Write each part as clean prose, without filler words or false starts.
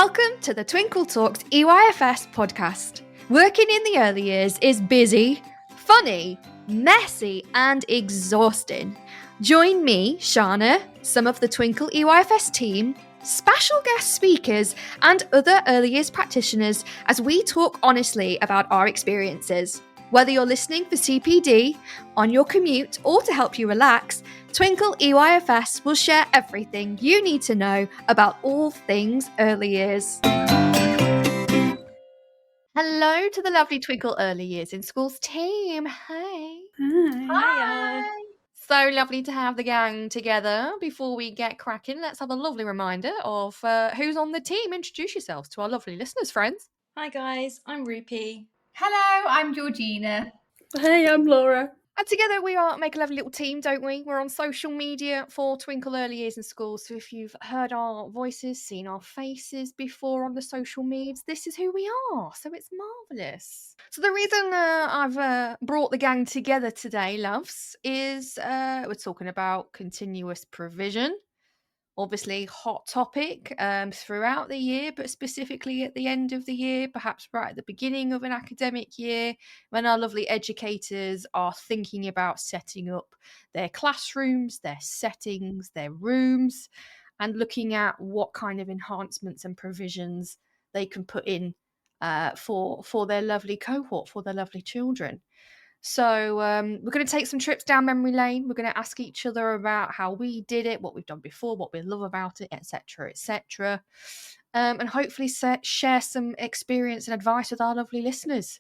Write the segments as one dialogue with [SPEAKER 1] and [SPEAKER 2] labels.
[SPEAKER 1] Welcome to the Twinkl Talks EYFS podcast. Working in the early years is busy, funny, messy, and exhausting. Join me, Shana, some of the Twinkl EYFS team, special guest speakers, and other early years practitioners as we talk honestly about our experiences. Whether you're listening for CPD, on your commute, or to help you relax, Twinkl EYFS will share everything you need to know about all things early years. Hello to the lovely Twinkl Early Years in Schools team. Hey.
[SPEAKER 2] Hi.
[SPEAKER 1] So lovely to have the gang together. Before we get cracking, let's have a lovely reminder of who's on the team. Introduce yourselves to our lovely listeners, friends.
[SPEAKER 2] Hi guys, I'm Rupi.
[SPEAKER 3] Hello, I'm Georgina.
[SPEAKER 4] Hey, I'm Laura.
[SPEAKER 1] And together we make a lovely little team, don't we? We're on social media for Twinkl Early Years in Schools. So if you've heard our voices, seen our faces before on the social medias, this is who we are. So it's marvellous. So the reason I've brought the gang together today, loves, is we're talking about continuous provision. Obviously, hot topic throughout the year, but specifically at the end of the year, perhaps right at the beginning of an academic year, when our lovely educators are thinking about setting up their classrooms, their settings, their rooms, and looking at what kind of enhancements and provisions they can put in for their lovely cohort, for their lovely children. So we're going to take some trips down memory lane. We're going to ask each other about how we did it, what we've done before, what we love about it, etc., etc., and hopefully share some experience and advice with our lovely listeners.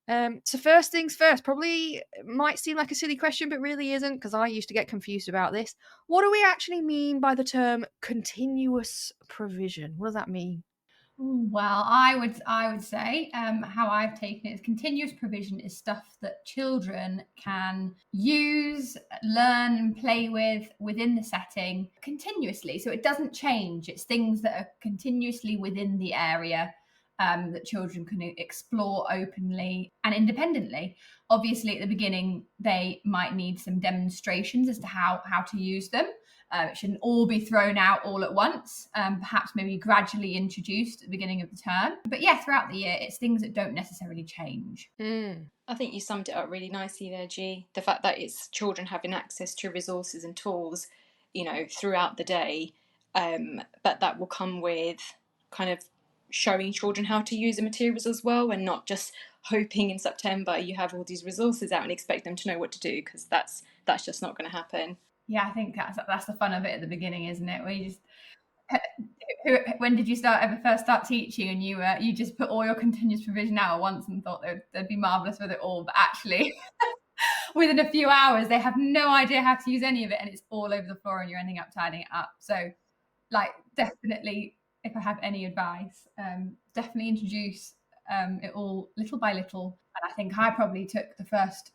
[SPEAKER 1] So first things first, probably might seem like a silly question, but really isn't, because I used to get confused about this. What do we actually mean by the term continuous provision? What does that mean?
[SPEAKER 3] Well, I would say how I've taken it is continuous provision is stuff that children can use, learn, and play with within the setting continuously. So it doesn't change. It's things that are continuously within the area that children can explore openly and independently. Obviously, at the beginning, they might need some demonstrations as to how to use them. It shouldn't all be thrown out all at once, perhaps maybe gradually introduced at the beginning of the term. But yeah, throughout the year, it's things that don't necessarily change.
[SPEAKER 2] I think you summed it up really nicely there, G. The fact that it's children having access to resources and tools, throughout the day, but that will come with kind of showing children how to use the materials as well, and not just hoping in September you have all these resources out and expect them to know what to do, because that's just not going to happen.
[SPEAKER 3] Yeah, I think that's the fun of it at the beginning, isn't it? Where you just when did you first start teaching, and you just put all your continuous provision out at once and thought they'd be marvelous with it all, but actually within a few hours they have no idea how to use any of it, and it's all over the floor, and you're ending up tidying it up. So, definitely, if I have any advice, definitely introduce it all little by little. And I think I probably took the first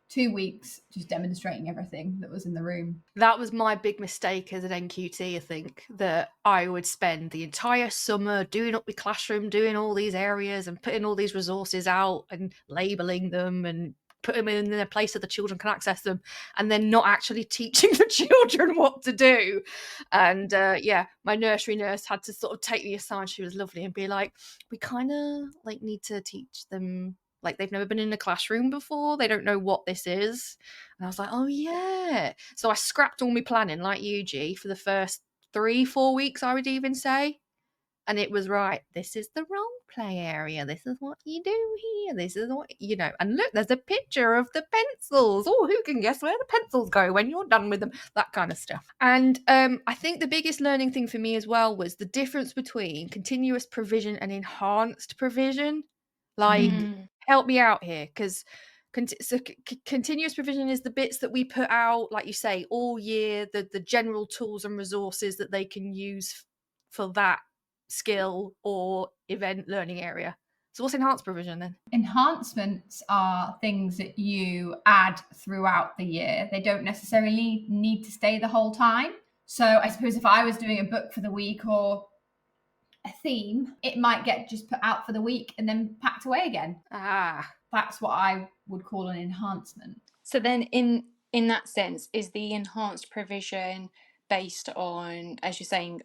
[SPEAKER 3] two weeks just demonstrating everything that was in the room.
[SPEAKER 1] That was my big mistake as an NQT, I think, that I would spend the entire summer doing up the classroom, doing all these areas and putting all these resources out and labelling them and put them in a place that the children can access them, and then not actually teaching the children what to do. And my nursery nurse had to sort of take me aside. She was lovely and be like, we kind of need to teach them. They've never been in a classroom before. They don't know what this is. And I was like, oh, yeah. So I scrapped all my planning, like you, G, for the first 3-4 weeks, I would even say. And it was right. This is the role play area. This is what you do here. This is what, And look, there's a picture of the pencils. Oh, who can guess where the pencils go when you're done with them? That kind of stuff. And I think the biggest learning thing for me as well was the difference between continuous provision and enhanced provision. Help me out here, because continuous provision is the bits that we put out, like you say, all year, the general tools and resources that they can use for that skill or event learning area. So what's enhanced provision then?
[SPEAKER 3] Enhancements are things that you add throughout the year. They don't necessarily need to stay the whole time. So I suppose if I was doing a book for the week or a theme, it might get just put out for the week and then packed away again. That's what I would call an enhancement.
[SPEAKER 2] So then in that sense, is the enhanced provision based on, as you're saying,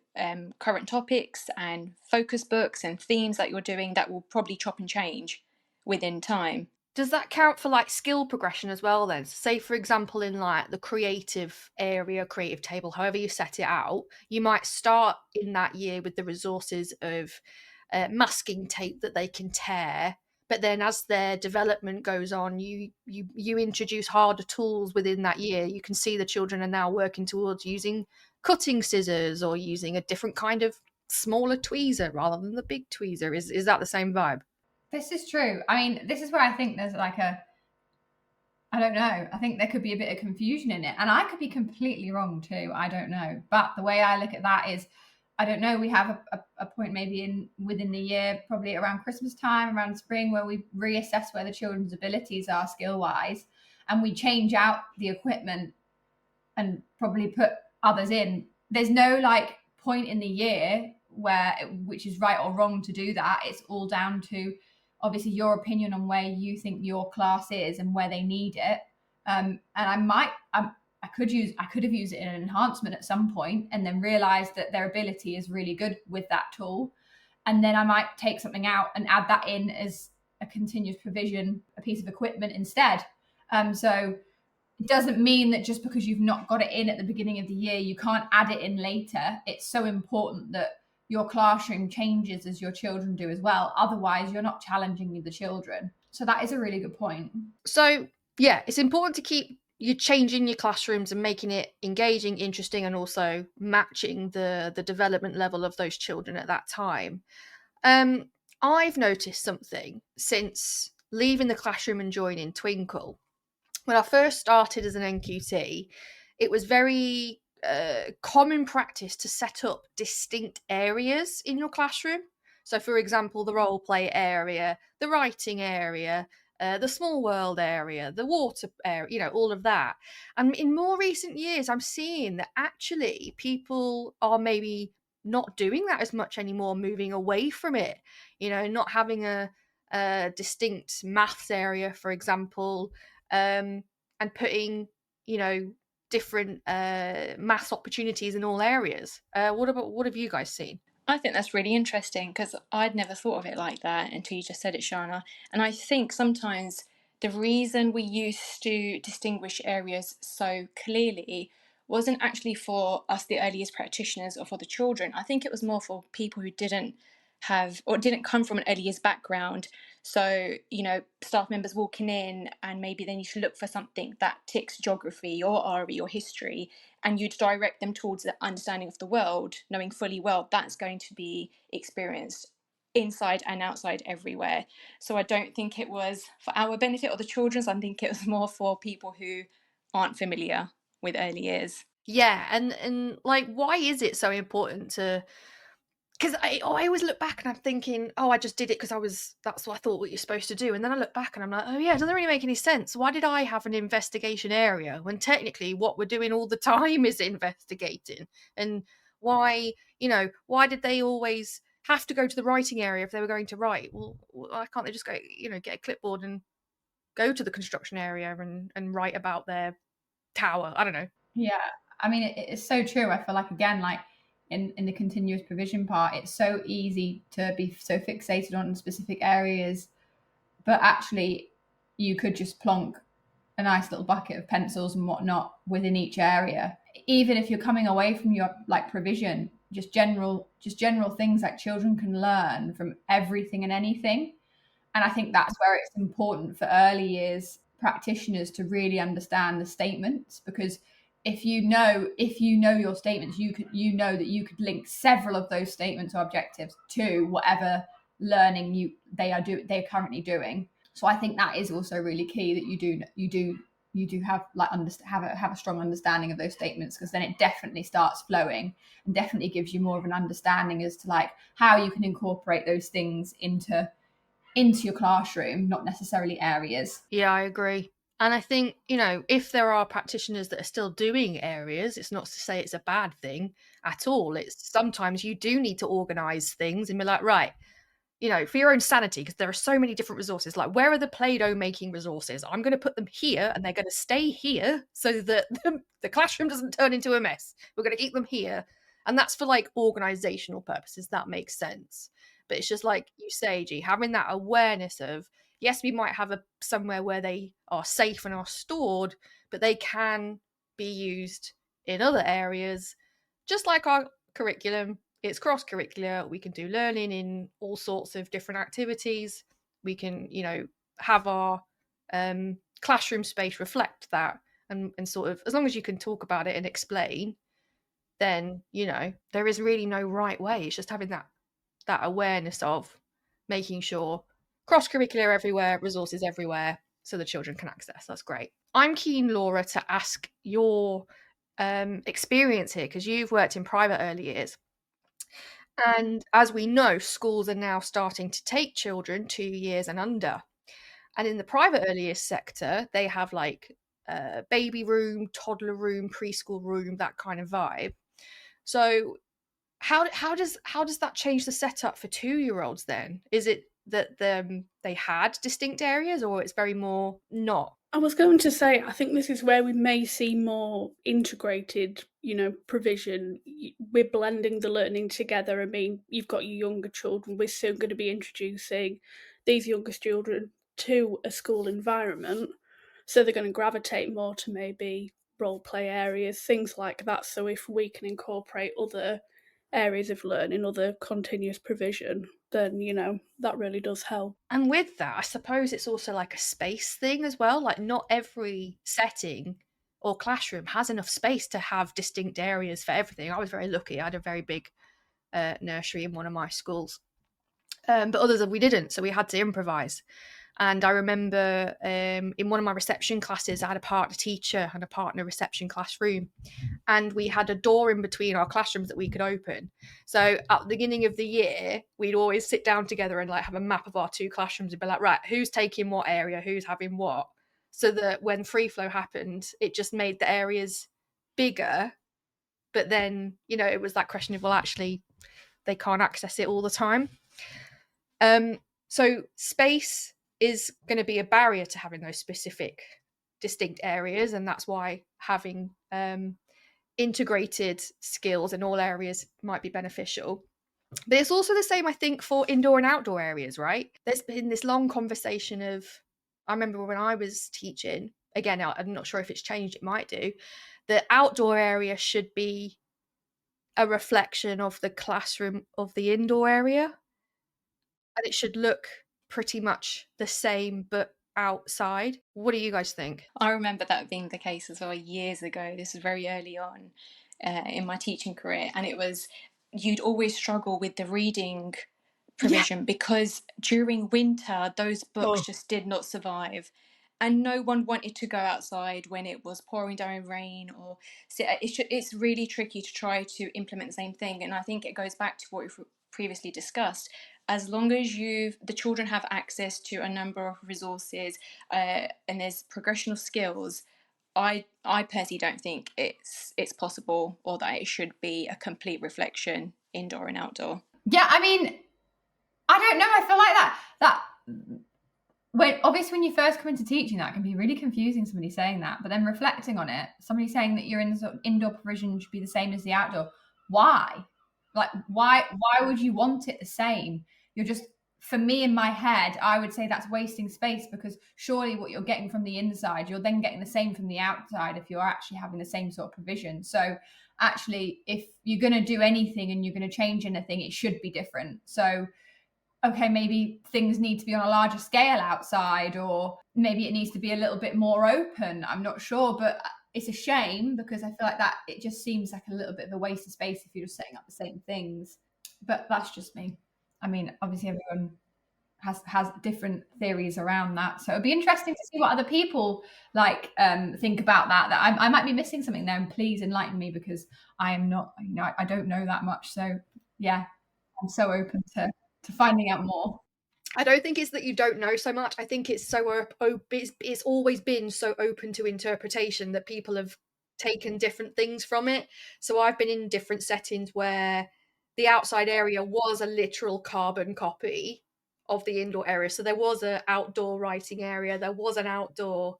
[SPEAKER 2] current topics and focus books and themes that you're doing that will probably chop and change within time.
[SPEAKER 1] Does that count for like skill progression as well then? Say for example in like the creative area, creative table, however you set it out, you might start in that year with the resources of masking tape that they can tear, but then as their development goes on, you introduce harder tools within that year. You can see the children are now working towards using cutting scissors or using a different kind of smaller tweezer rather than the big tweezer. Is that the same vibe?
[SPEAKER 3] This is true. I mean, this is where I think there's like I don't know. I think there could be a bit of confusion in it. And I could be completely wrong too. I don't know. But the way I look at that is, I don't know, we have a point maybe within the year, probably around Christmas time, around spring, where we reassess where the children's abilities are skill wise, and we change out the equipment and probably put others in. There's no like point in the year which is right or wrong to do that. It's all down to obviously your opinion on where you think your class is and where they need it. And I could have used it in an enhancement at some point and then realized that their ability is really good with that tool. And then I might take something out and add that in as a continuous provision, a piece of equipment instead. So it doesn't mean that just because you've not got it in at the beginning of the year, you can't add it in later. It's so important that your classroom changes as your children do as well. Otherwise, you're not challenging the children. So that is a really good point.
[SPEAKER 1] So, yeah, it's important to keep you changing your classrooms and making it engaging, interesting, and also matching the development level of those children at that time. I've noticed something since leaving the classroom and joining Twinkl. When I first started as an NQT, it was very common practice to set up distinct areas in your classroom. So, for example, the role play area, the writing area, the small world area, the water area, all of that. And in more recent years, I'm seeing that actually people are maybe not doing that as much anymore, moving away from it, not having a distinct maths area, for example, and putting, different maths opportunities in all areas. What have you guys seen?
[SPEAKER 2] I think that's really interesting because I'd never thought of it like that until you just said it, Shana. And I think sometimes the reason we used to distinguish areas so clearly wasn't actually for us, the earliest practitioners, or for the children. I think it was more for people who didn't have or didn't come from an early years background. So, staff members walking in and maybe they need to look for something that ticks geography or RE or history, and you'd direct them towards the understanding of the world, knowing fully well that's going to be experienced inside and outside everywhere. So I don't think it was for our benefit or the children's. I think it was more for people who aren't familiar with early years.
[SPEAKER 1] Yeah, and like, why is it so important to? Because I always look back and I'm thinking, oh, I just did it because that's what I thought what you're supposed to do. And then I look back and I'm like, oh yeah, it doesn't really make any sense. Why did I have an investigation area when technically what we're doing all the time is investigating? And why did they always have to go to the writing area if they were going to write? Well, why can't they just go, get a clipboard and go to the construction area and write about their tower? I don't know.
[SPEAKER 3] Yeah, I mean, it's so true. I feel like, again, like in the continuous provision part, it's so easy to be so fixated on specific areas, but actually you could just plonk a nice little bucket of pencils and whatnot within each area. Even if you're coming away from your like provision, just general things like children can learn from everything and anything. And I think that's where it's important for early years practitioners to really understand the statements, because if you know your statements, you know that you could link several of those statements or objectives to whatever learning they're currently doing. So I think that is also really key, that you do have like have a strong understanding of those statements, because then it definitely starts flowing and definitely gives you more of an understanding as to like how you can incorporate those things into your classroom, not necessarily areas.
[SPEAKER 1] Yeah, I agree. And I think, if there are practitioners that are still doing areas, it's not to say it's a bad thing at all. It's sometimes you do need to organise things and be like, right, you know, for your own sanity, because there are so many different resources. Like, where are the Play-Doh making resources? I'm going to put them here, and they're going to stay here so that the classroom doesn't turn into a mess. We're going to keep them here. And that's for like organizational purposes. That makes sense. But it's just like you say, G, having that awareness of, yes, we might have somewhere where they are safe and are stored, but they can be used in other areas, just like our curriculum. It's cross-curricular. We can do learning in all sorts of different activities. We can, you know, have our classroom space reflect that, and sort of, as long as you can talk about it and explain, then, you know, there is really no right way. It's just having that awareness of making sure cross-curricular everywhere, resources everywhere, so the children can access. That's great. I'm keen, Laura, to ask your experience here, because you've worked in private early years. And as we know, schools are now starting to take children 2 years and under. And in the private early years sector, they have like baby room, toddler room, preschool room, that kind of vibe. So how does that change the setup for 2-year-olds then? Is it that they had distinct areas, or it's very more not?
[SPEAKER 4] I was going to say, I think this is where we may see more integrated, you know, provision. We're blending the learning together. I mean, you've got your younger children. We're soon going to be introducing these younger children to a school environment. So they're going to gravitate more to maybe role play areas, things like that. So if we can incorporate other areas of learning, other continuous provision, then, you know, that really does help.
[SPEAKER 1] And with that, I suppose it's also like a space thing as well. Like, not every setting or classroom has enough space to have distinct areas for everything. I was very lucky. I had a very big nursery in one of my schools. But others, we didn't, so we had to improvise. And I remember in one of my reception classes, I had a partner teacher and a partner reception classroom. And we had a door in between our classrooms that we could open. So at the beginning of the year, we'd always sit down together and like have a map of our 2 classrooms and be like, right, who's taking what area, who's having what? So that when free flow happened, it just made the areas bigger. But then, you know, it was that question of, well, actually, they can't access it all the time. So space is going to be a barrier to having those specific distinct areas, and that's why having integrated skills in all areas might be beneficial. But it's also the same, I think, for indoor and outdoor areas, right? There's been this long conversation of, I remember when I was teaching, again, I'm not sure if it's changed, it might do, the outdoor area should be a reflection of the classroom of the indoor area, and it should look pretty much the same but outside. What do you guys think?
[SPEAKER 2] I remember that being the case as well years ago. This was very early on in my teaching career, and it was, you'd always struggle with the reading provision because during winter those books just did not survive, and no one wanted to go outside when it was pouring down rain. Or it's really tricky to try to implement the same thing. And I think it goes back to what we've previously discussed. As long as the children have access to a number of resources and there's progression of skills, I personally don't think it's possible, or that it should be a complete reflection indoor and outdoor.
[SPEAKER 3] Yeah, I mean, I don't know. I feel like that when you first come into teaching, that can be really confusing, somebody saying that. But then reflecting on it, somebody saying that you're in the sort of indoor provision should be the same as the outdoor. Why? Like, why would you want it the same? You're just, for me in my head, I would say that's wasting space, because surely what you're getting from the inside, you're then getting the same from the outside if you're actually having the same sort of provision. So actually, if you're going to do anything and you're going to change anything, it should be different. So okay, maybe things need to be on a larger scale outside, or maybe it needs to be a little bit more open. I'm not sure, but it's a shame, because I feel like that it just seems like a little bit of a waste of space if you're just setting up the same things. But that's just me. I mean, obviously everyone has different theories around that, so it'd be interesting to see what other people like think about that. I might be missing something there, and please enlighten me, because I am not, you know, I don't know that much. So yeah, I'm so open to finding out more.
[SPEAKER 1] I don't think it's that you don't know so much. I think it's so it's always been so open to interpretation that people have taken different things from it. So I've been in different settings where the outside area was a literal carbon copy of the indoor area. So there was an outdoor writing area, there was an outdoor,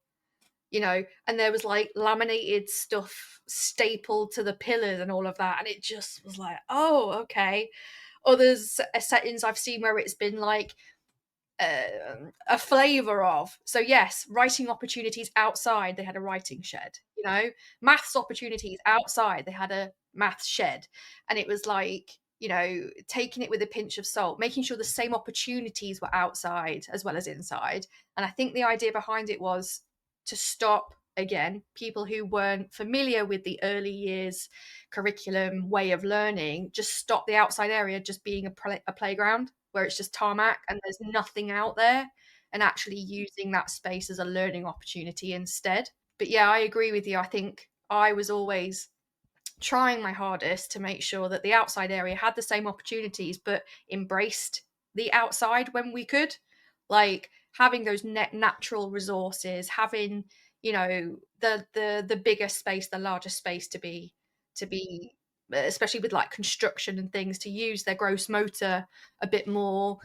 [SPEAKER 1] and there was like laminated stuff stapled to the pillars and all of that. And it just was like, oh, okay. Others settings I've seen where it's been like a flavor of. So yes, writing opportunities outside, they had a writing shed, maths opportunities outside, they had a maths shed. And it was like, taking it with a pinch of salt, making sure the same opportunities were outside as well as inside. And I think the idea behind it was to stop, again, people who weren't familiar with the early years curriculum way of learning, just stop the outside area just being a playground where it's just tarmac and there's nothing out there, and actually using that space as a learning opportunity instead. But yeah, I agree with you. I think I was always trying my hardest to make sure that the outside area had the same opportunities but embraced the outside when we could, like having those natural resources, having the bigger space, the larger space to be especially with like construction and things, to use their gross motor a bit more,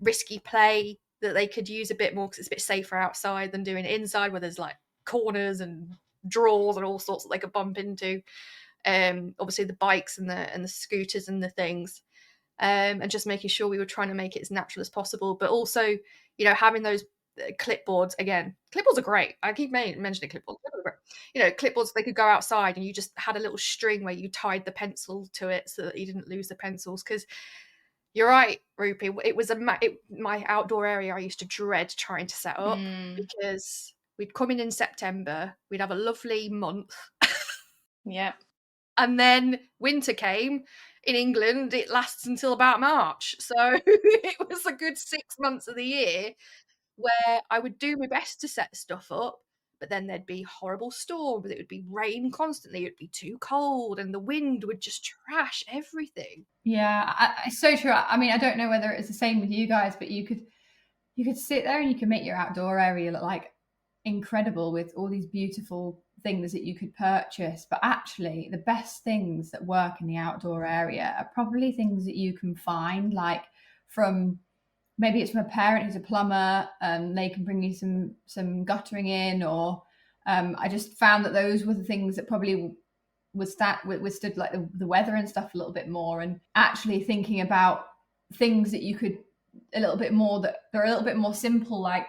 [SPEAKER 1] risky play that they could use a bit more because it's a bit safer outside than doing it inside where there's like corners and drawers and all sorts that they could bump into. Obviously the bikes and the scooters and the things, and just making sure we were trying to make it as natural as possible, but also having those clipboards. Again, clipboards are great. I keep mentioning clipboards. Clipboards, they could go outside and you just had a little string where you tied the pencil to it so that you didn't lose the pencils. Because you're right, Rupi, it was my outdoor area I used to dread trying to set up, because we'd come in September, we'd have a lovely month.
[SPEAKER 2] Yeah.
[SPEAKER 1] And then winter came. In England, it lasts until about March. So it was a good 6 months of the year where I would do my best to set stuff up, but then there'd be horrible storms. It would be rain constantly. It'd be too cold, and the wind would just trash everything.
[SPEAKER 3] Yeah, it's so true. I mean, I don't know whether it's the same with you guys, but you could sit there and you could make your outdoor area look like incredible with all these beautiful things that you could purchase. But actually, the best things that work in the outdoor area are probably things that you can find, like from maybe it's from a parent who's a plumber. They can bring you some guttering in, or I just found that those were the things that probably withstood like the weather and stuff a little bit more. And actually thinking about things that you could a little bit more, that they're a little bit more simple, like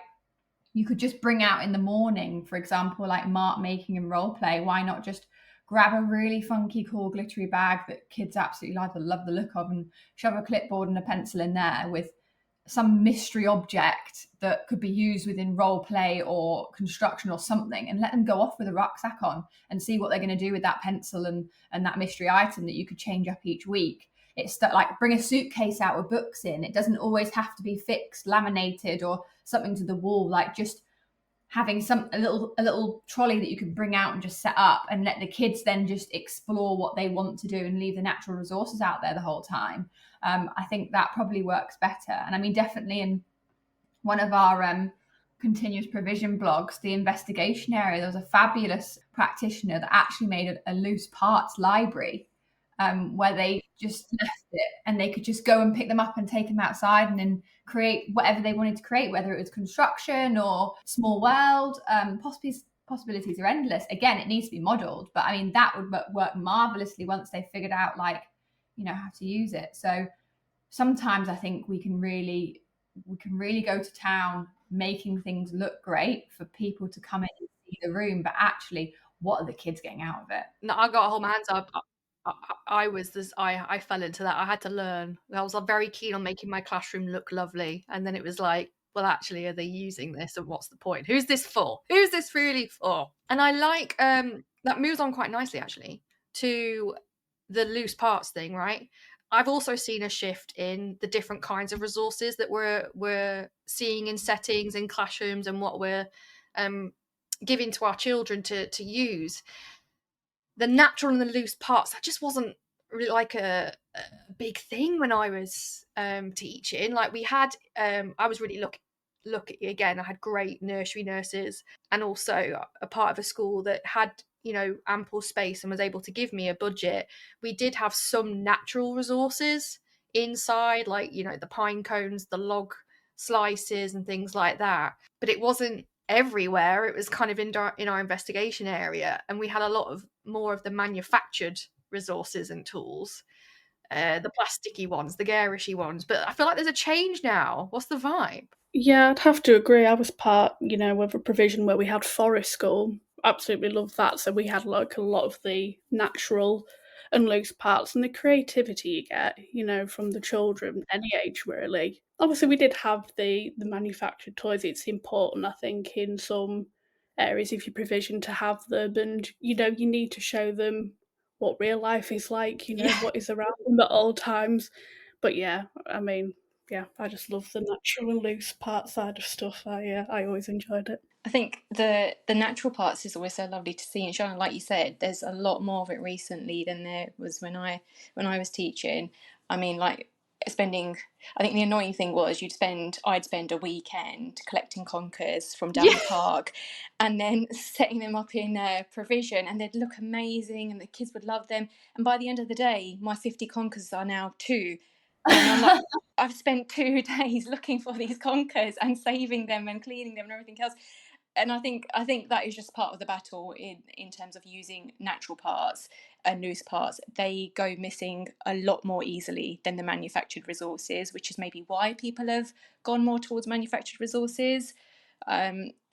[SPEAKER 3] you could just bring out in the morning, for example, like mark making and role play. Why not just grab a really funky, cool, glittery bag that kids absolutely love the look of, and shove a clipboard and a pencil in there with some mystery object that could be used within role play or construction or something, and let them go off with a rucksack on and see what they're going to do with that pencil and that mystery item that you could change up each week. It's like bring a suitcase out with books in. It doesn't always have to be fixed, laminated, or something to the wall. Like just having a little trolley that you can bring out and just set up, and let the kids then just explore what they want to do and leave the natural resources out there the whole time. I think that probably works better. And I mean, definitely in one of our continuous provision blogs, the investigation area, there was a fabulous practitioner that actually made a loose parts library, where they just left it and they could just go and pick them up and take them outside and then create whatever they wanted to create, whether it was construction or small world. Possibilities are endless. Again, it needs to be modeled, but I mean, that would work marvelously once they figured out how to use it. So sometimes I think we can really go to town making things look great for people to come in and see the room, but actually, what are the kids getting out of it?
[SPEAKER 1] No, I got to hold my hands up. I fell into that. I had to learn. I was very keen on making my classroom look lovely, and then it was like, well, actually, are they using this, and what's the point? Who's this for? Who's this really for? And I like that moves on quite nicely actually to the loose parts thing, right? I've also seen a shift in the different kinds of resources that we're seeing in settings, in classrooms, and what we're giving to our children to use. The natural and the loose parts, that just wasn't really like a big thing when I was teaching. Like we had, I was really lucky again. I had great nursery nurses, and also a part of a school that had ample space and was able to give me a budget. We did have some natural resources inside, like the pine cones, the log slices and things like that. But it wasn't everywhere. It was kind of in our investigation area, and we had a lot of more of the manufactured resources and tools, the plasticky ones, the garishy ones. But I feel like there's a change now. What's the vibe?
[SPEAKER 4] Yeah, I'd have to agree. I was part, of a provision where we had forest school. Absolutely loved that. So we had like a lot of the natural and loose parts and the creativity you get, from the children, any age really. Obviously, we did have the manufactured toys. It's important, I think, in some areas of your provision to have them, and you need to show them what real life is like. What is around them at all times. But yeah, I mean, yeah, I just love the natural and loose part side of stuff. I always enjoyed it.
[SPEAKER 2] I think the natural parts is always so lovely to see and show. And like you said, there's a lot more of it recently than there was when I was teaching. I mean, like spending. I think the annoying thing was I'd spend a weekend collecting conkers from down the park, and then setting them up in provision, and they'd look amazing, and the kids would love them. And by the end of the day, my 50 conkers are now 2. And I'm like, I've spent 2 days looking for these conkers and saving them and cleaning them and everything else. And I think that is just part of the battle in terms of using natural parts and loose parts. They go missing a lot more easily than the manufactured resources, which is maybe why people have gone more towards manufactured resources.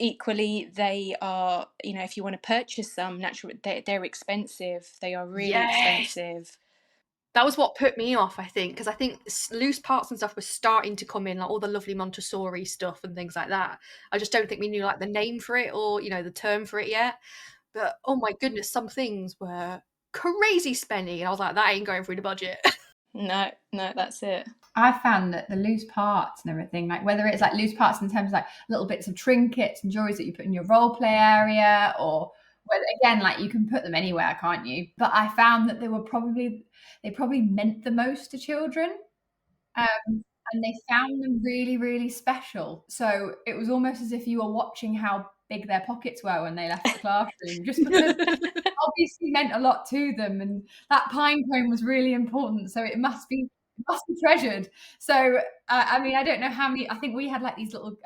[SPEAKER 2] Equally, they are, if you want to purchase some natural, they're expensive. They are really expensive.
[SPEAKER 1] That was what put me off, I think, because I think loose parts and stuff were starting to come in, like all the lovely Montessori stuff and things like that. I just don't think we knew like the name for it or, the term for it yet. But oh my goodness, some things were crazy spenny. And I was like, that ain't going through the budget.
[SPEAKER 2] No, that's it.
[SPEAKER 3] I found that the loose parts and everything, like whether it's like loose parts in terms of like little bits of trinkets and jewelry that you put in your role play area, or whether, again, like you can put them anywhere, can't you? But I found that they probably meant the most to children. And they found them really, really special. So it was almost as if you were watching how big their pockets were when they left the classroom, just because it obviously meant a lot to them. And that pine cone was really important. So it must be treasured. So, I mean, I don't know how many, I think we had like these little,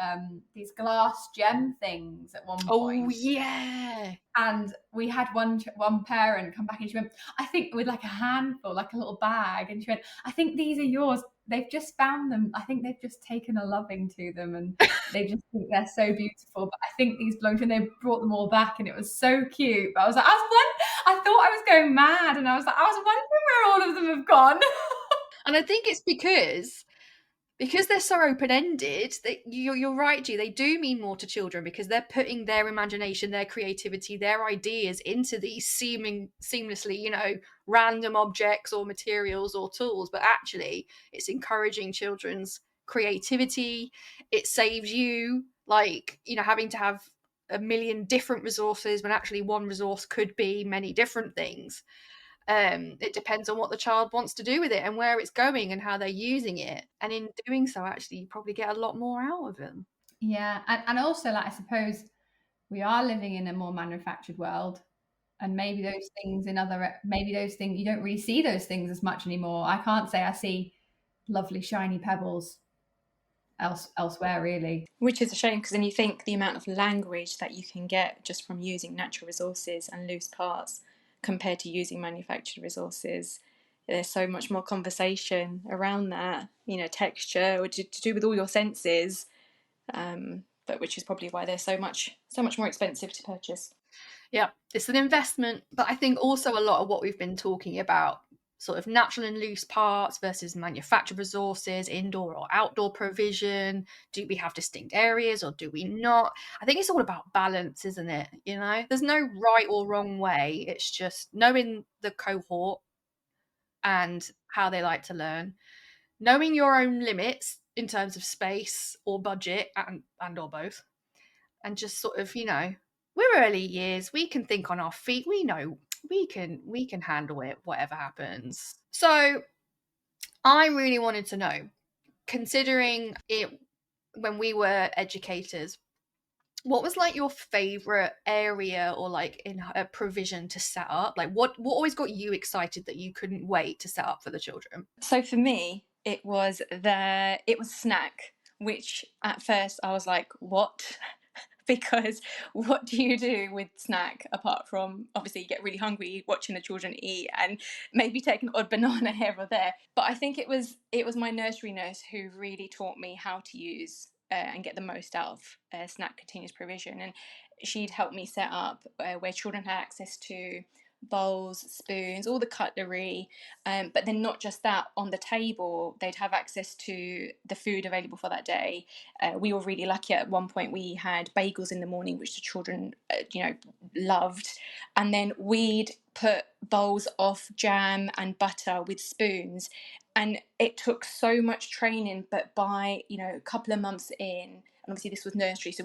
[SPEAKER 3] these glass gem things at one point.
[SPEAKER 1] Oh, yeah.
[SPEAKER 3] And we had one parent come back and she went, I think with like a handful, like a little bag. And she went, I think these are yours. They've just found them. I think they've just taken a loving to them and they just think they're so beautiful. But I think these belong to, and they brought them all back and it was so cute. But I was like, I thought I was going mad, and I was wondering where all of them have gone.
[SPEAKER 1] And I think it's because they're so open-ended that you're right, G, they do mean more to children because they're putting their imagination, their creativity, their ideas into these seamlessly, random objects or materials or tools. But actually, it's encouraging children's creativity. It saves you, having to have a million different resources when actually one resource could be many different things. It depends on what the child wants to do with it and where it's going and how they're using it. And in doing so, actually, you probably get a lot more out of them.
[SPEAKER 3] Yeah. And also, like, I suppose we are living in a more manufactured world. And maybe those things you don't really see those things as much anymore. I can't say I see lovely shiny pebbles elsewhere, really.
[SPEAKER 2] Which is a shame, because then you think the amount of language that you can get just from using natural resources and loose parts compared to using manufactured resources. There's so much more conversation around that, texture, or to do with all your senses, but which is probably why they're so much more expensive to purchase.
[SPEAKER 1] Yeah, it's an investment, but I think also a lot of what we've been talking about, sort of natural and loose parts versus manufactured resources, indoor or outdoor provision. Do we have distinct areas or do we not? I think it's all about balance, isn't it? There's no right or wrong way. It's just knowing the cohort and how they like to learn, knowing your own limits in terms of space or budget and or both, and just sort of, we're early years. We can think on our feet. We know we can handle it, whatever happens. So I really wanted to know, considering it when we were educators, what was like your favorite area or like in a provision to set up? Like what always got you excited that you couldn't wait to set up for the children?
[SPEAKER 2] So for me, it was snack. which at first I was like, what? Because what do you do with snack apart from, obviously you get really hungry watching the children eat and maybe take an odd banana here or there. But I think it was my nursery nurse who really taught me how to use and get the most out of snack continuous provision. And she'd help me set up where children had access to bowls, spoons, all the cutlery, but then not just that, on the table they'd have access to the food available for that day. We were really lucky. At one point we had bagels in the morning, which the children loved, and then we'd put bowls of jam and butter with spoons. And it took so much training, but by a couple of months in, and obviously this was nursery, so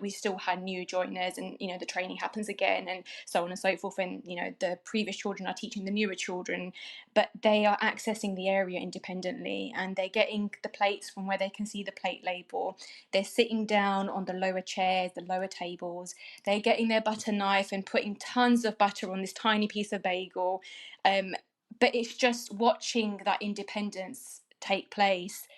[SPEAKER 2] we still had new joiners, and the training happens again and so on and so forth, and the previous children are teaching the newer children, but they are accessing the area independently, and they're getting the plates from where they can see the plate label. They're sitting down on the lower chairs, the lower tables. They're getting their butter knife and putting tons of butter on this tiny piece of bagel. But it's just watching that independence take place,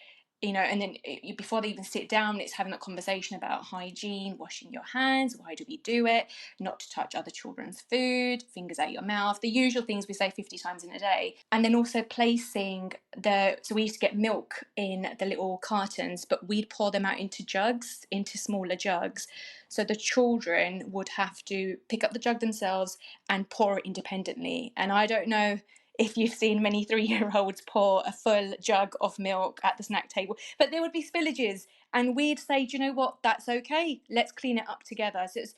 [SPEAKER 2] and then before they even sit down, it's having a conversation about hygiene, washing your hands, why do we do it, not to touch other children's food, fingers out your mouth, the usual things we say 50 times in a day. And then also placing so we used to get milk in the little cartons, but we'd pour them out into jugs, into smaller jugs. So the children would have to pick up the jug themselves and pour it independently. And I don't know if you've seen many 3-year-olds pour a full jug of milk at the snack table, but there would be spillages, and we'd say, do you know what, that's okay, let's clean it up together. So it's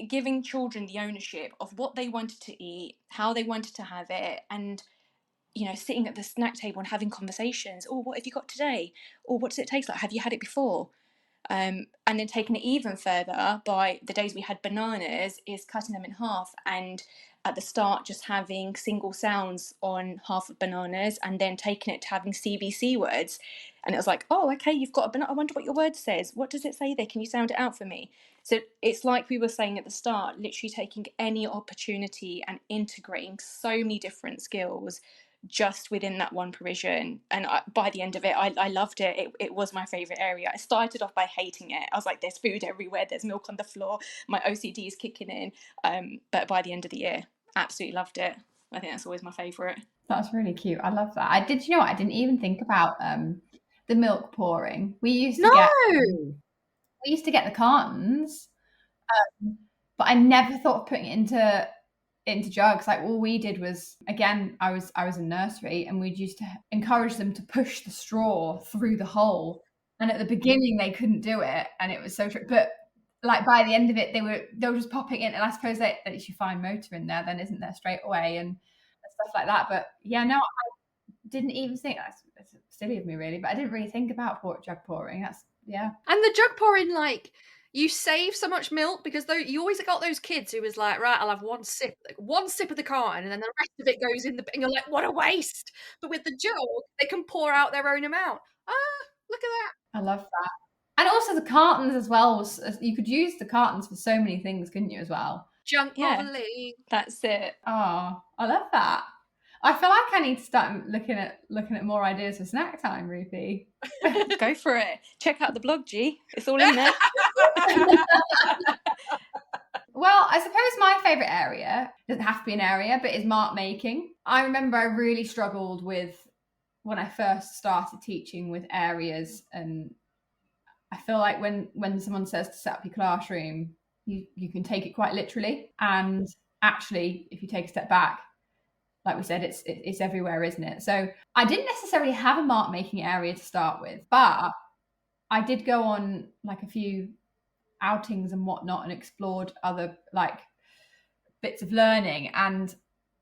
[SPEAKER 2] giving children the ownership of what they wanted to eat, how they wanted to have it, and sitting at the snack table and having conversations. Oh, what have you got today? Or what does it taste like? Have you had it before? And then taking it even further, by the days we had bananas, is cutting them in half, and at the start just having single sounds on half of bananas, and then taking it to having CBC words. And it was like, oh, okay, you've got a banana, I wonder what your word says. What does it say there? Can you sound it out for me? So it's like we were saying at the start, literally taking any opportunity and integrating so many different skills just within that one provision. And by the end of it, I loved it. It was my favourite area. I started off by hating it. I was like, there's food everywhere, there's milk on the floor, my OCD is kicking in. But by the end of the year, absolutely loved it. I think that's always my favourite.
[SPEAKER 3] That's really cute. I love that. I didn't even think about the milk pouring. We used to get the cartons, but I never thought of putting it into jugs. Like, all we did was, again, I was in nursery, and we'd used to encourage them to push the straw through the hole. And at the beginning they couldn't do it, and it was so tricky. But like by the end of it, they were just popping in, and I suppose that it's your fine motor in there, then, isn't there, straight away, and stuff like that. But yeah, no, I didn't even think that's silly of me, really. But I didn't really think about jug pouring. That's yeah.
[SPEAKER 1] And the jug pouring, like, you save so much milk, because you always got those kids who was like, right, I'll have one sip of the carton, and then the rest of it goes in and you're like, what a waste. But with the jug, they can pour out their own amount. Look at that.
[SPEAKER 3] I love that. And also the cartons as well. You could use the cartons for so many things, couldn't you, as well?
[SPEAKER 1] Junk modeling.
[SPEAKER 2] That's it.
[SPEAKER 3] Oh, I love that. I feel like I need to start looking at more ideas for snack time, Ruthie.
[SPEAKER 2] Go for it. Check out the blog, G. It's all in there.
[SPEAKER 3] Well, I suppose my favourite area, doesn't have to be an area, but is mark making. I remember I really struggled with, when I first started teaching, with areas, and I feel like when someone says to set up your classroom, you can take it quite literally. And actually, if you take a step back, like we said, it's everywhere, isn't it? So I didn't necessarily have a mark making area to start with, but I did go on like a few outings and whatnot and explored other like bits of learning, and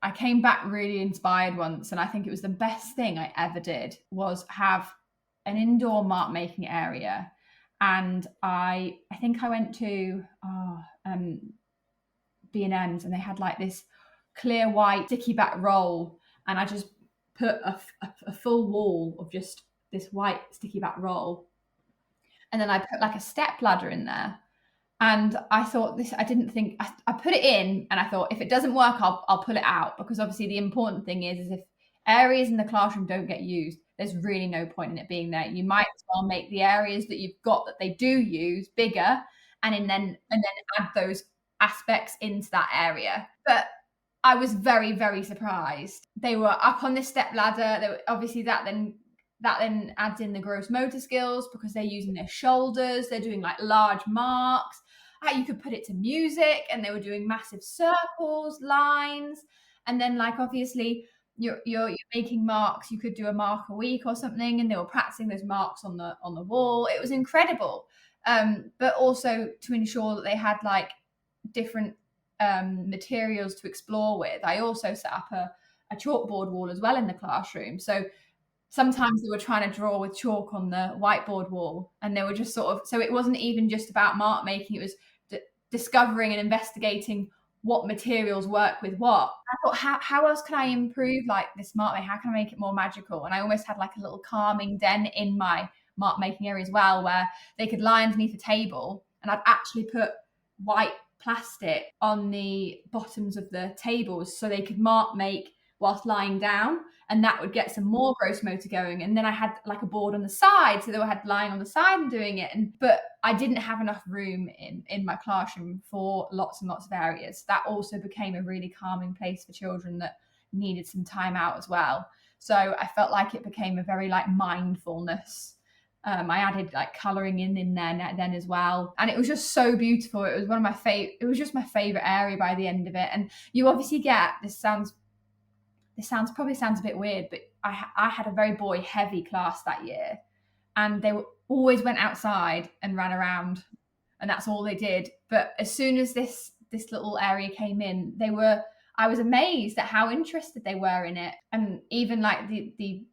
[SPEAKER 3] I came back really inspired once, and I think it was the best thing I ever did, was have an indoor mark making area. And I think I went to B&M's, and they had like this clear white sticky back roll, and I just put a full wall of just this white sticky back roll, and then I put like a step ladder in there. And I thought I put it in, and I thought, if it doesn't work, I'll pull it out, because obviously the important thing is if areas in the classroom don't get used, there's really no point in it being there. You might as well make the areas that you've got that they do use bigger, and then add those aspects into that area. But I was very, very surprised. They were up on this step ladder. Obviously that then adds in the gross motor skills because they're using their shoulders. They're doing like large marks. You could put it to music, and they were doing massive circles, lines, and then like obviously you're making marks. You could do a mark a week or something, and they were practicing those marks on the wall. It was incredible. But also to ensure that they had like different materials to explore with. I also set up a chalkboard wall as well in the classroom. So sometimes they were trying to draw with chalk on the whiteboard wall, and they were just sort of, so it wasn't even just about mark making, it was discovering and investigating what materials work with what. I thought, how else can I improve like this mark making? How can I make it more magical? And I almost had like a little calming den in my mark making area as well, where they could lie underneath a table, and I'd actually put white plastic on the bottoms of the tables so they could mark make whilst lying down, and that would get some more gross motor going. And then I had like a board on the side, so they had lying on the side and doing it. But I didn't have enough room in my classroom for lots and lots of areas. That also became a really calming place for children that needed some time out as well. So I felt like it became a very like mindfulness. I added like colouring in there then as well, and it was just so beautiful. It was one of my favorite. It was just my favorite area by the end of it. And you obviously get probably sounds a bit weird, but I had a very boy heavy class that year, and they always went outside and ran around, and that's all they did. But as soon as this little area came in, I was amazed at how interested they were in it. And even like the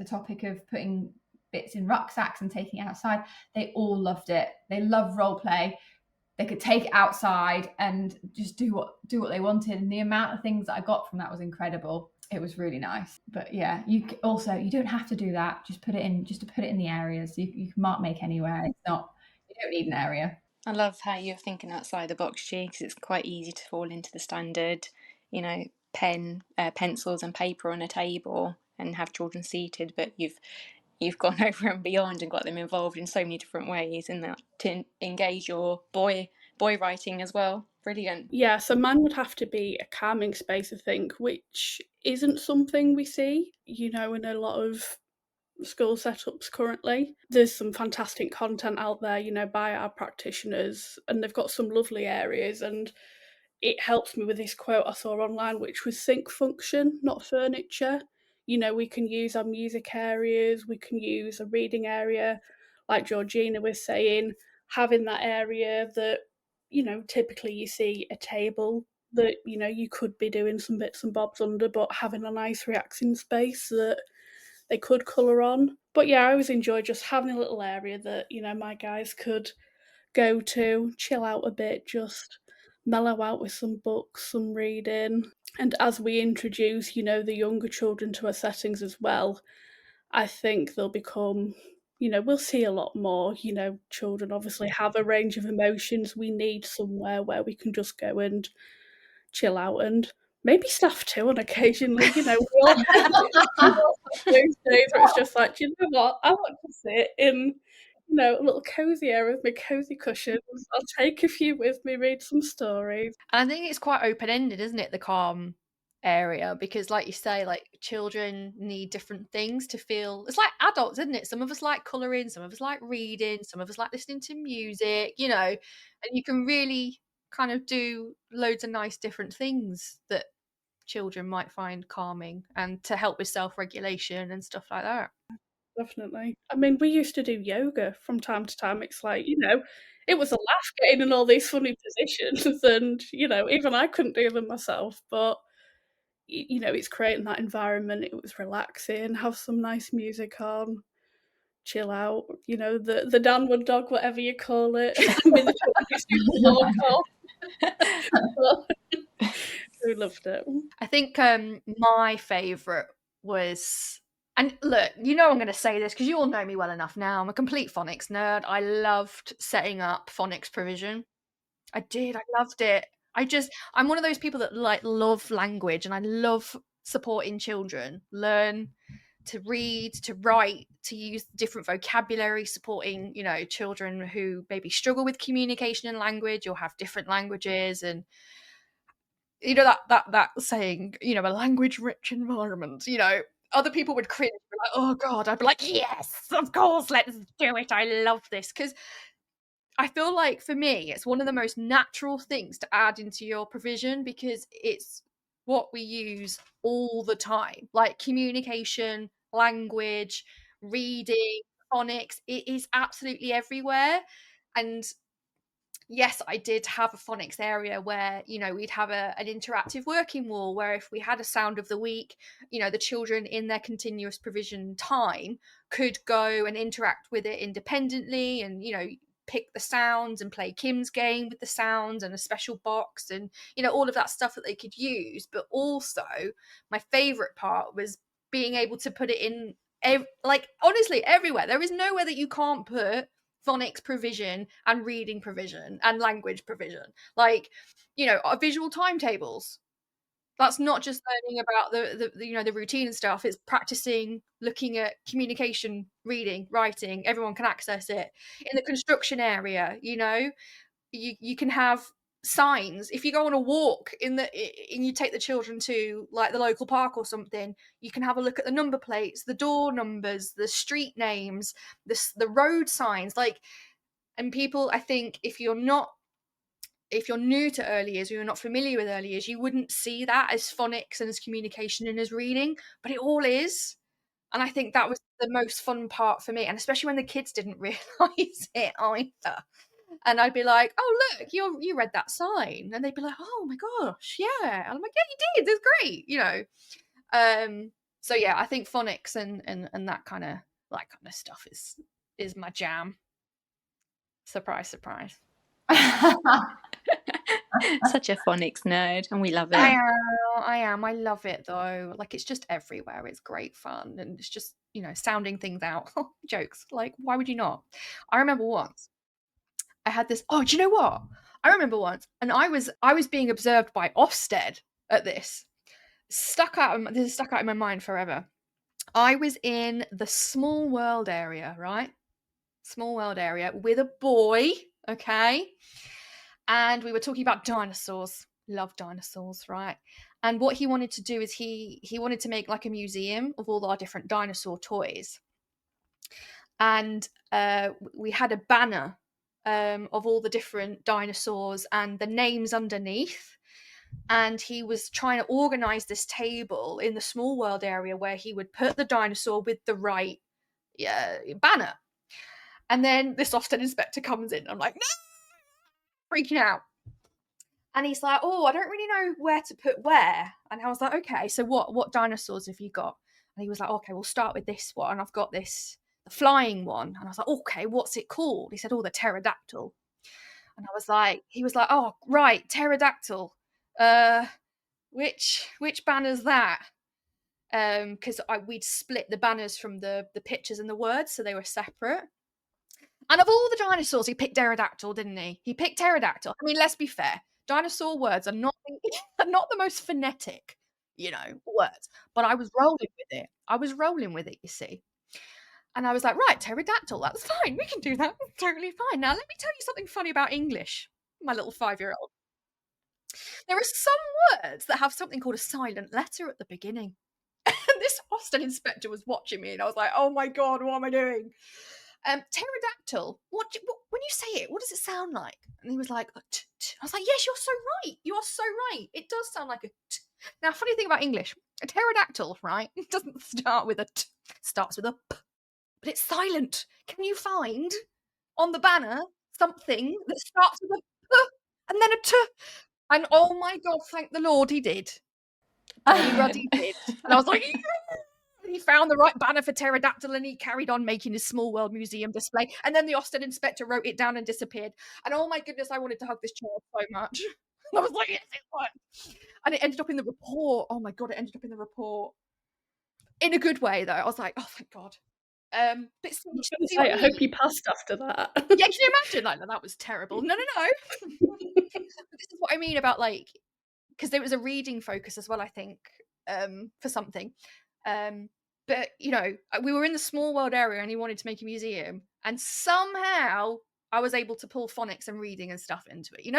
[SPEAKER 3] topic of putting bits in rucksacks and taking it outside, they all loved it. They love role play. They could take it outside and just do what they wanted, and the amount of things that I got from that was incredible. It was really nice. But yeah, you don't have to do that. Just put it in the areas. You can mark make anywhere. It's not, you don't need an area.
[SPEAKER 2] I love how you're thinking outside the box, G, because it's quite easy to fall into the standard, pencils and paper on a table and have children seated, but you've gone over and beyond and got them involved in so many different ways in that to engage your boy writing as well. Brilliant.
[SPEAKER 4] Yeah, so mine would have to be a calming space, I think, which isn't something we see, in a lot of school setups currently. There's some fantastic content out there, by our practitioners, and they've got some lovely areas, and it helps me with this quote I saw online, which was think function, not furniture. We can use our music areas, we can use a reading area, like Georgina was saying, having that area that, typically you see a table that, you could be doing some bits and bobs under, but having a nice relaxing space that they could colour on. But yeah, I always enjoy just having a little area that, my guys could go to, chill out a bit, just mellow out with some books, some reading. And as we introduce, the younger children to our settings as well, I think they'll become, we'll see a lot more. Children obviously have a range of emotions. We need somewhere where we can just go and chill out, and maybe staff too on occasionally. We all have those days where it's just like, do you know what? I want to sit in, a little cozy area with my cozy cushions. I'll take a few with me, read some stories.
[SPEAKER 1] And I think it's quite open-ended, isn't it, the calm area? Because like you say, like children need different things to feel. It's like adults, isn't it? Some of us like colouring, some of us like reading, some of us like listening to music, and you can really kind of do loads of nice different things that children might find calming and to help with self-regulation and stuff like that.
[SPEAKER 4] Definitely. I mean, we used to do yoga from time to time. It's like, it was a laugh getting in all these funny positions, and, even I couldn't do them myself, but, it's creating that environment. It was relaxing, have some nice music on, chill out, the downward dog, whatever you call it. I mean, the children used to walk off. We loved it.
[SPEAKER 1] I think my favourite was, and look, I'm going to say this because you all know me well enough now. I'm a complete phonics nerd. I loved setting up phonics provision. I did. I loved it. I'm one of those people that like love language, and I love supporting children learn to read, to write, to use different vocabulary, supporting, you know, children who maybe struggle with communication and language or have different languages. And you know, that saying, you know, a language rich environment, you know, other people would cringe, be like, oh God. I'd be like, yes, of course, let's do it. I love this. Because I feel like for me, it's one of the most natural things to add into your provision, because it's what we use all the time. Like communication, language, reading, phonics, it is absolutely everywhere. And yes, I did have a phonics area where, you know, we'd have an interactive working wall where if we had a sound of the week, you know, the children in their continuous provision time could go and interact with it independently and, you know, pick the sounds and play Kim's game with the sounds and a special box and, you know, all of that stuff that they could use. But also my favorite part was being able to put it in, like, honestly, everywhere. There is nowhere that you can't put phonics provision and reading provision and language provision. Like, you know, our visual timetables. That's not just learning about the you know, the routine and stuff. It's practicing looking at communication, reading, writing. Everyone can access it. In the construction area, you know, you can have signs. If you go on a walk and you take the children to like the local park or something, you can have a look at the number plates, the door numbers, the street names, the road signs. Like, and people, I think if you're new to early years or you're not familiar with early years, you wouldn't see that as phonics and as communication and as reading, but it all is. And I think that was the most fun part for me, and especially when the kids didn't realize it either. And I'd be like, oh, look, you read that sign. And they'd be like, oh my gosh, yeah. And I'm like, yeah, you did. That's great, you know. So yeah, I think phonics and that kind of stuff is my jam. Surprise, surprise.
[SPEAKER 2] Such a phonics nerd, and we love it.
[SPEAKER 1] I am. I love it though. Like, it's just everywhere. It's great fun, and it's just, you know, sounding things out. Jokes. Like, why would you not? I remember once I had this. Oh, do you know what? I remember once, and I was being observed by Ofsted at this. This is stuck out in my mind forever. I was in the small world area, right? Small world area with a boy, okay? And we were talking about dinosaurs. Love dinosaurs, right? And what he wanted to do is he wanted to make like a museum of all our different dinosaur toys. And we had a banner of all the different dinosaurs and the names underneath. And he was trying to organize this table in the small world area where he would put the dinosaur with the right banner. And then this Ofsted inspector comes in. I'm like, no! Freaking out. And he's like, oh, I don't really know where to put where. And I was like, okay, so what dinosaurs have you got? And he was like, okay, we'll start with this one. I've got the flying one. And I was like, okay, what's it called? He said, oh, the pterodactyl. And he was like, oh, right, pterodactyl. Which banner's that? Because we'd split the banners from the pictures and the words, so they were separate. And of all the dinosaurs, he picked pterodactyl, didn't he? He picked pterodactyl. I mean, let's be fair. Dinosaur words are not the most phonetic, you know, words. But I was rolling with it, you see. And I was like, right, pterodactyl, that's fine. We can do that. That's totally fine. Now, let me tell you something funny about English, my little 5-year-old. There are some words that have something called a silent letter at the beginning. And this Ofsted inspector was watching me, and I was like, oh my God, what am I doing? Pterodactyl, when you say it, what does it sound like? And he was like, I was like, yes, you're so right. You are so right. It does sound like a t. Now, funny thing about English, a pterodactyl, right? It doesn't start with a t, it starts with a p, but it's silent. Can you find on the banner something that starts with a p and then a t? And oh my God, thank the Lord he did. Bloody ruddy did. And I was like, he found the right banner for pterodactyl and he carried on making his small world museum display. And then the Ofsted inspector wrote it down and disappeared. And oh my goodness, I wanted to hug this child so much. I was like, yes, it worked. And it ended up in the report. Oh my God, it ended up in the report. In a good way, though. I was like, oh, thank God. But
[SPEAKER 4] I hope you passed after that.
[SPEAKER 1] Yeah, can you imagine? Like, that was terrible. No. This is what I mean about, like, because there was a reading focus as well, I think, for something. But, we were in the small world area and he wanted to make a museum. And somehow I was able to pull phonics and reading and stuff into it. You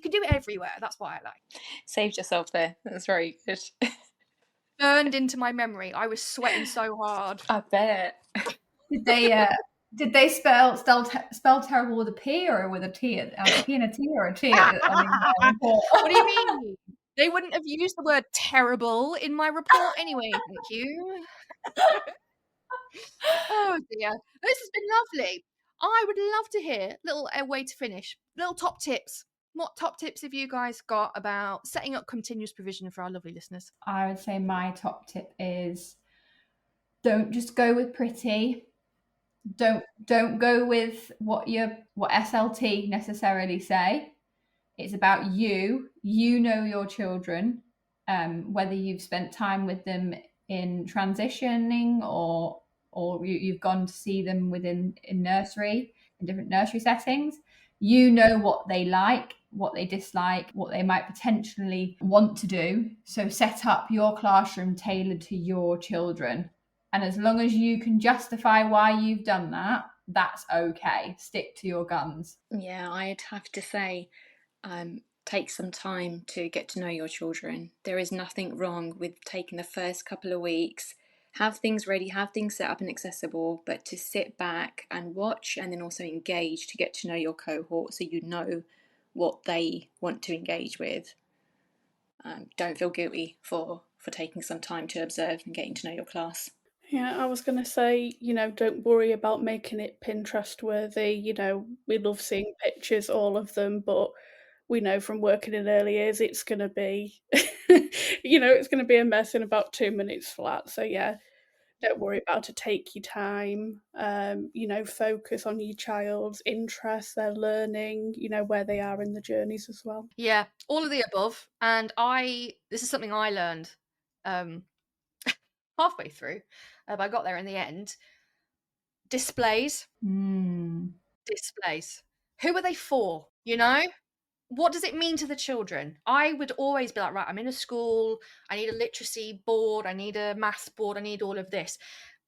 [SPEAKER 1] could do it everywhere. That's what I like.
[SPEAKER 2] Saved yourself there. That's very good.
[SPEAKER 1] Burned into my memory. I was sweating so hard.
[SPEAKER 2] I bet.
[SPEAKER 3] Did they spell terrible with a P or with a T? A P and a T or a T?
[SPEAKER 1] What do you mean? They wouldn't have used the word terrible in my report anyway. Thank you. Oh dear. This has been lovely. I would love to hear little way to finish. Little top tips. What top tips have you guys got about setting up continuous provision for our lovely listeners?
[SPEAKER 3] I would say my top tip is don't just go with pretty. Don't go with what SLT necessarily say. It's about you. You know your children, whether you've spent time with them in transitioning or you've gone to see them in nursery, in different nursery settings. You know what they like, what they dislike, what they might potentially want to do. So set up your classroom tailored to your children. And as long as you can justify why you've done that, that's okay. Stick to your guns.
[SPEAKER 2] Yeah, I'd have to say, take some time to get to know your children. There is nothing wrong with taking the first couple of weeks, have things ready, have things set up and accessible, but to sit back and watch and then also engage to get to know your cohort so you know what they want to engage with. Don't feel guilty for taking some time to observe and getting to know your class.
[SPEAKER 4] Yeah, I was going to say, don't worry about making it Pinterest worthy. We love seeing pictures, all of them, but we know from working in early years it's going to be, it's going to be a mess in about 2 minutes flat. So yeah, don't worry about it. Take your time, focus on your child's interests, their learning, where they are in the journeys as well.
[SPEAKER 1] Yeah, all of the above. And this is something I learned halfway through, but I got there in the end. Displays. Displays. Who are they for? What does it mean to the children? I would always be like, right, I'm in a school, I need a literacy board, I need a maths board, I need all of this.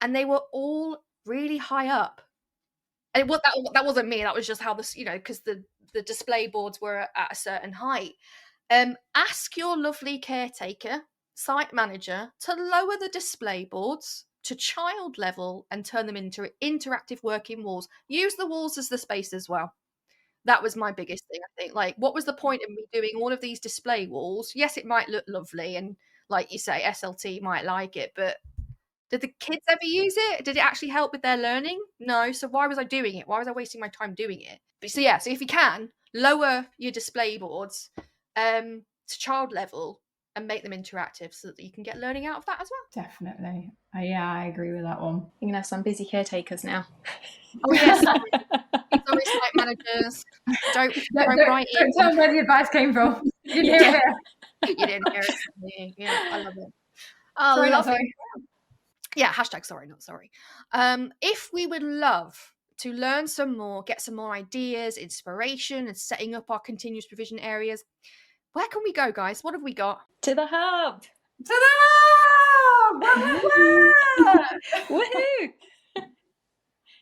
[SPEAKER 1] And they were all really high up. And that wasn't me, that was just how this, because the display boards were at a certain height. Ask your lovely caretaker, site manager, to lower the display boards to child level and turn them into interactive working walls. Use the walls as the space as well. That was my biggest thing, I think. Like, what was the point of me doing all of these display walls? Yes, it might look lovely, and like you say, SLT might like it, but did the kids ever use it? Did it actually help with their learning? No. So why was I doing it? Why was I wasting my time doing it? But so if you can, lower your display boards to child level and make them interactive so that you can get learning out of that as well.
[SPEAKER 3] Definitely. Yeah, I agree with that one.
[SPEAKER 2] You're going to have some busy caretakers now.
[SPEAKER 1] Oh, yes. Sorry, site managers. Don't write it.
[SPEAKER 3] Don't tell them where the advice came from. You didn't hear it.
[SPEAKER 1] You didn't hear it. Yeah, I love it.
[SPEAKER 3] Oh, sorry, not sorry.
[SPEAKER 1] Yeah, hashtag sorry, not sorry. If we would love to learn some more, get some more ideas, inspiration, and setting up our continuous provision areas, where can we go, guys? What have we got?
[SPEAKER 2] To the hub!
[SPEAKER 3] To the hub!
[SPEAKER 2] Woohoo!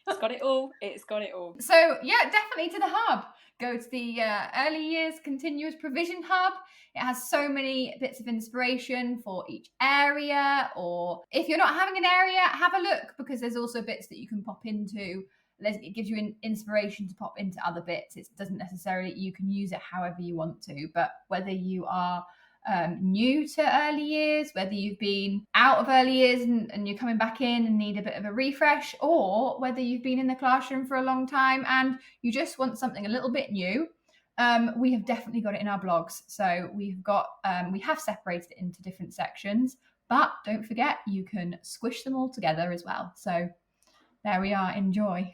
[SPEAKER 2] It's got it all. It's got it all.
[SPEAKER 3] So, yeah, definitely to the hub. Go to the Early Years Continuous Provision Hub. It has so many bits of inspiration for each area, or if you're not having an area, have a look, because there's also bits that you can pop into. It gives you inspiration to pop into other bits. It doesn't necessarily, you can use it however you want to, but whether you are new to early years, whether you've been out of early years and you're coming back in and need a bit of a refresh, or whether you've been in the classroom for a long time and you just want something a little bit new, we have definitely got it in our blogs. So we have separated it into different sections, but don't forget you can squish them all together as well. So there we are. Enjoy.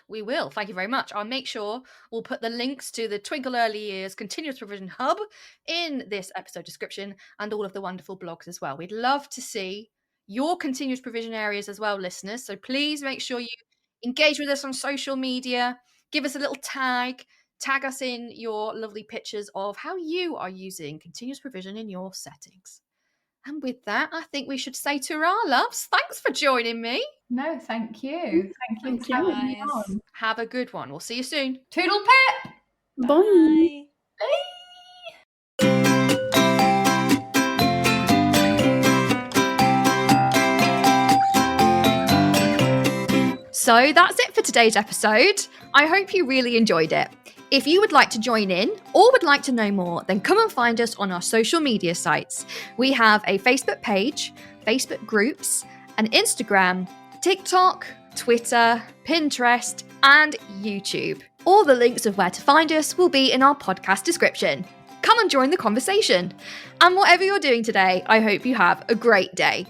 [SPEAKER 1] We will. Thank you very much. I'll make sure we'll put the links to the Twinkl Early Years Continuous Provision Hub in this episode description and all of the wonderful blogs as well. We'd love to see your continuous provision areas as well, listeners. So please make sure you engage with us on social media. Give us a little tag us in your lovely pictures of how you are using continuous provision in your settings. And with that, I think we should say to our loves, thanks for joining me.
[SPEAKER 3] No, thank you. Thank you for having me on.
[SPEAKER 1] Have a good one. We'll see you soon.
[SPEAKER 3] Toodle pip!
[SPEAKER 4] Bye.
[SPEAKER 1] So that's it for today's episode. I hope you really enjoyed it. If you would like to join in or would like to know more, then come and find us on our social media sites. We have a Facebook page, Facebook groups, an Instagram, TikTok, Twitter, Pinterest, and YouTube. All the links of where to find us will be in our podcast description. Come and join the conversation. And whatever you're doing today, I hope you have a great day.